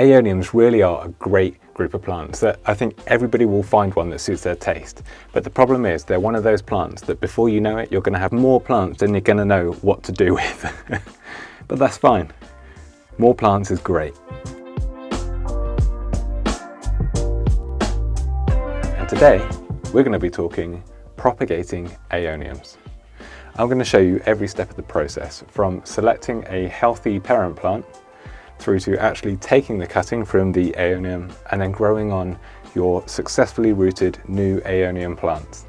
Aeoniums really are a great group of plants that I think everybody will find one that suits their taste. But the problem is they're one of those plants that before you know it, you're going to have more plants than you're going to know what to do with. But that's fine. More plants is great. And today we're going to be talking propagating Aeoniums. I'm going to show you every step of the process, from selecting a healthy parent plant through to actually taking the cutting from the Aeonium and then growing on your successfully rooted new Aeonium plants.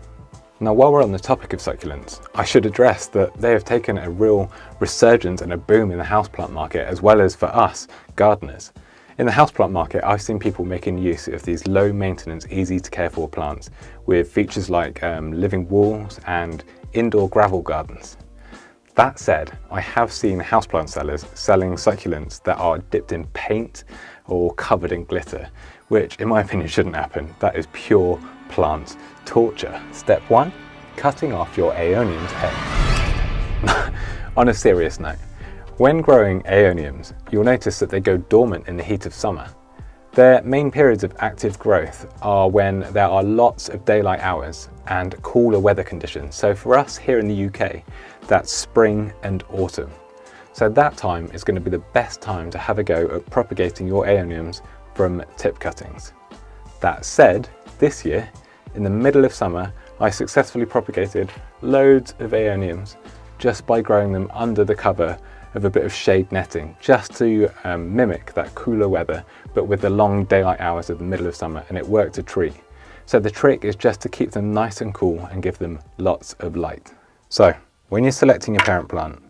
Now, while we're on the topic of succulents, I should address that they have taken a real resurgence and a boom in the houseplant market, as well as for us gardeners. In the houseplant market, I've seen people making use of these low maintenance, easy to care for plants with features like living walls and indoor gravel gardens. That said, I have seen houseplant sellers selling succulents that are dipped in paint or covered in glitter, which in my opinion shouldn't happen. That is pure plant torture. Step 1, cutting off your Aeonium's head. On a serious note, when growing Aeoniums, you'll notice that they go dormant in the heat of summer. Their main periods of active growth are when there are lots of daylight hours and cooler weather conditions. So for us here in the UK, that's spring and autumn. So that time is going to be the best time to have a go at propagating your Aeoniums from tip cuttings. That said, this year, in the middle of summer, I successfully propagated loads of Aeoniums just by growing them under the cover of a bit of shade netting, just to mimic that cooler weather, but with the long daylight hours of the middle of summer, and it worked a treat. So the trick is just to keep them nice and cool and give them lots of light. So when you're selecting your parent plant,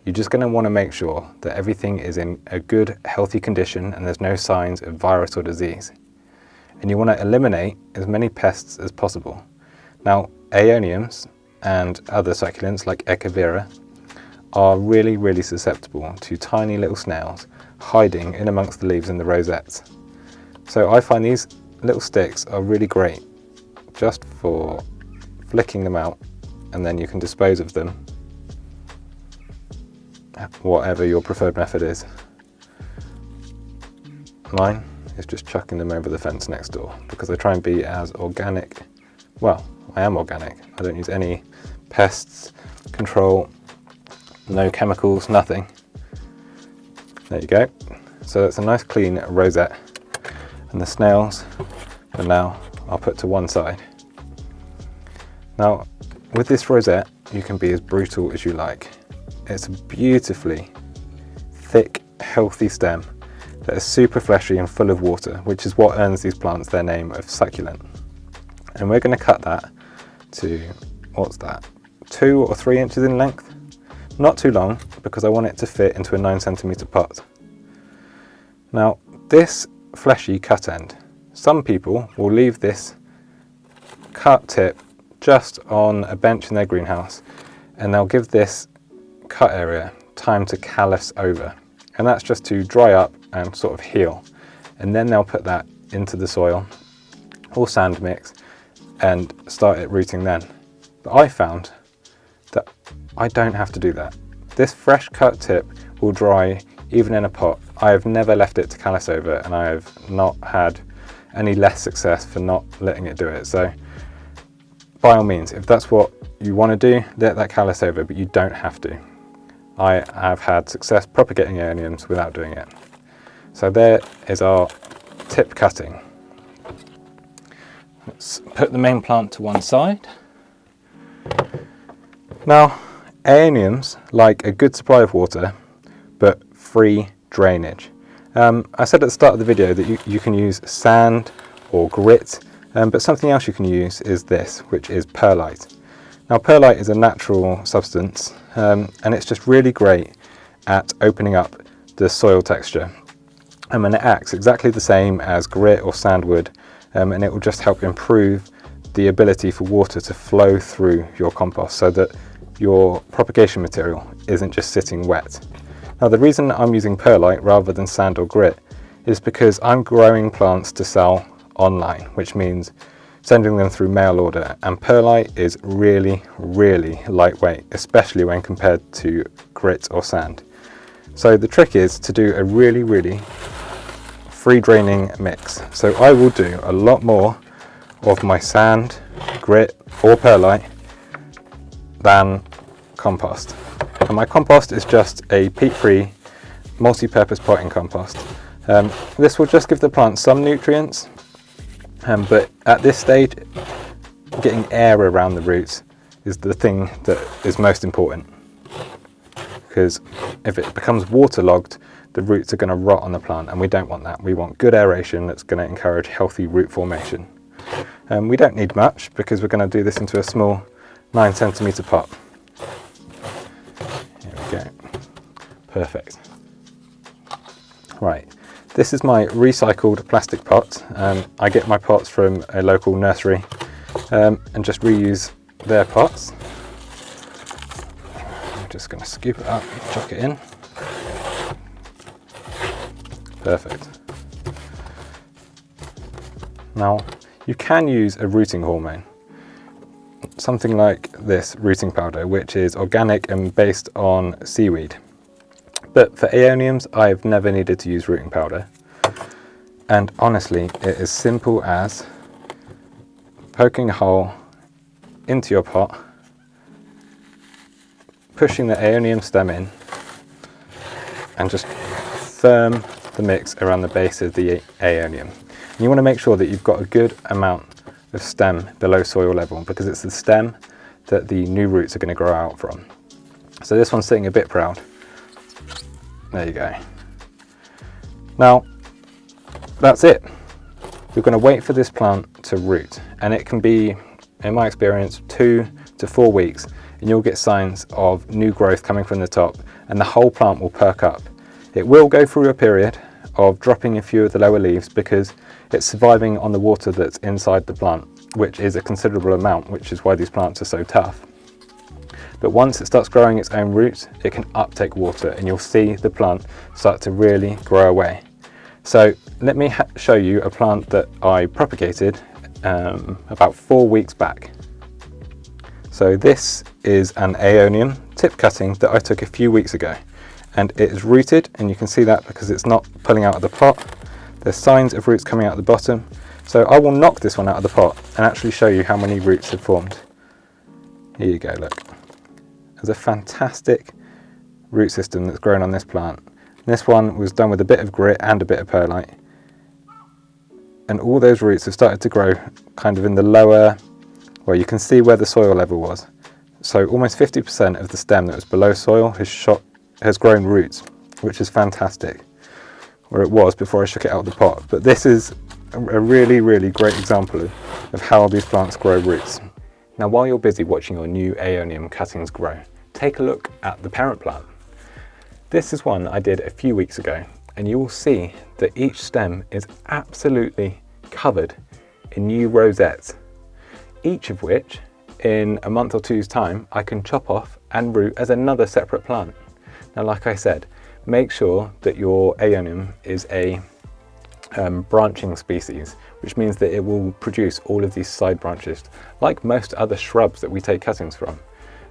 you're just going to want to make sure that everything is in a good, healthy condition and there's no signs of virus or disease. And you want to eliminate as many pests as possible. Now, Aeoniums and other succulents like Echevera are really susceptible to tiny little snails hiding in amongst the leaves in the rosettes. So I find these little sticks are really great just for flicking them out, and then you can dispose of them, whatever your preferred method is. Mine is just chucking them over the fence next door because I try and be as organic. Well, I am organic. I don't use any pests control, no chemicals, nothing. There you go. So it's a nice clean rosette, and the snails for now I'll put to one side. Now with this rosette you can be as brutal as you like. It's a beautifully thick, healthy stem that is super fleshy and full of water, which is what earns these plants their name of succulent. And we're going to cut that to, what's that, 2 or 3 inches in length. Not too long, because I want it to fit into a 9cm pot. Now, this fleshy cut end, some people will leave this cut tip just on a bench in their greenhouse, and they'll give this cut area time to callus over. And that's just to dry up and sort of heal. And then they'll put that into the soil or sand mix and start it rooting then. But I found that I don't have to do that. This fresh cut tip will dry even in a pot. I have never left it to callus over, and I have not had any less success for not letting it do it. So by all means, if that's what you want to do, let that callus over, but you don't have to. I have had success propagating Aeoniums without doing it. So there is our tip cutting. Let's put the main plant to one side. Now, Aeoniums like a good supply of water, but free drainage. I said at the start of the video that you can use sand or grit, but something else you can use is this, which is perlite. Now, perlite is a natural substance, and it's just really great at opening up the soil texture. And it acts exactly the same as grit or sand would, and it will just help improve the ability for water to flow through your compost so that your propagation material isn't just sitting wet. Now, the reason I'm using perlite rather than sand or grit is because I'm growing plants to sell online, which means sending them through mail order, and perlite is really lightweight, especially when compared to grit or sand. So the trick is to do a really free draining mix. So I will do a lot more of my sand, grit or perlite than compost. And my compost is just a peat-free multi-purpose potting compost. This will just give the plant some nutrients, but at this stage getting air around the roots is the thing that is most important, because if it becomes waterlogged, the roots are going to rot on the plant, and we don't want that. We want good aeration that's going to encourage healthy root formation. We don't need much because we're going to do this into a small 9 centimetre pot. Here we go. Perfect. Right, this is my recycled plastic pot. I get my pots from a local nursery and just reuse their pots. I'm just going to scoop it up, chuck it in. Perfect. Now, you can use a rooting hormone, something like this rooting powder, which is organic and based on seaweed. But for Aeoniums, I've never needed to use rooting powder. And honestly, it is simple as poking a hole into your pot, pushing the Aeonium stem in, and just firm the mix around the base of the Aeonium. And you want to make sure that you've got a good amount of stem below soil level, because it's the stem that the new roots are going to grow out from. So this one's sitting a bit proud. There you go. Now, that's it. You're going to wait for this plant to root, and it can be, in my experience, 2 to 4 weeks, and you'll get signs of new growth coming from the top, and the whole plant will perk up. It will go through a period of dropping a few of the lower leaves because it's surviving on the water that's inside the plant, which is a considerable amount, which is why these plants are so tough. But once it starts growing its own roots, it can uptake water, and you'll see the plant start to really grow away. So let me show you a plant that I propagated about 4 weeks back. So this is an Aeonium tip cutting that I took a few weeks ago, and it is rooted, and you can see that because it's not pulling out of the pot. There's signs of roots coming out of the bottom. So I will knock this one out of the pot and actually show you how many roots have formed. Here you go, look. There's a fantastic root system that's grown on this plant. This one was done with a bit of grit and a bit of perlite. And all those roots have started to grow kind of in the lower, well, you can see where the soil level was. So almost 50% of the stem that was below soil has grown roots, which is fantastic. Where it was before I shook it out of the pot. But this is a really, really great example of how these plants grow roots. Now, while you're busy watching your new Aeonium cuttings grow, take a look at the parent plant. This is one I did a few weeks ago, and you will see that each stem is absolutely covered in new rosettes, each of which in a month or two's time I can chop off and root as another separate plant. Now, like I said, make sure that your Aeonium is a branching species, which means that it will produce all of these side branches like most other shrubs that we take cuttings from.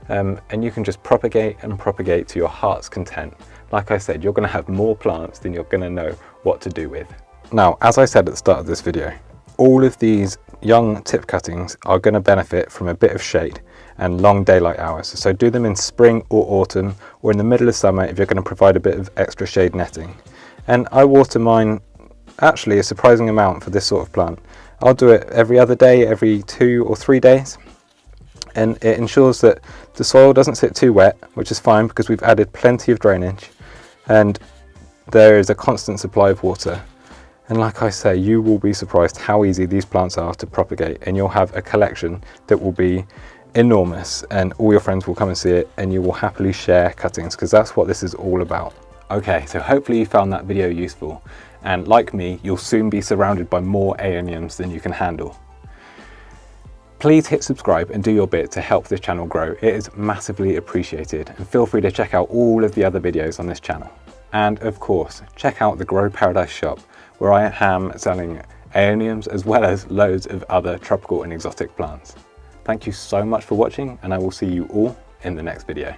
And you can just propagate and propagate to your heart's content. Like I said, you're going to have more plants than you're going to know what to do with. Now, as I said at the start of this video, all of these young tip cuttings are going to benefit from a bit of shade and long daylight hours. So do them in spring or autumn, or in the middle of summer if you're going to provide a bit of extra shade netting. And I water mine actually a surprising amount for this sort of plant. I'll do it every other day, every 2 or 3 days. And it ensures that the soil doesn't sit too wet, which is fine because we've added plenty of drainage and there is a constant supply of water. And like I say, you will be surprised how easy these plants are to propagate, and you'll have a collection that will be enormous, and all your friends will come and see it, and you will happily share cuttings, because that's what this is all about. Okay, so hopefully you found that video useful, and like me, you'll soon be surrounded by more Aeoniums than you can handle. Please hit subscribe and do your bit to help this channel grow. It is massively appreciated, and feel free to check out all of the other videos on this channel. And of course, check out the Grow Paradise shop, where I am selling Aeoniums as well as loads of other tropical and exotic plants. Thank you so much for watching, and I will see you all in the next video.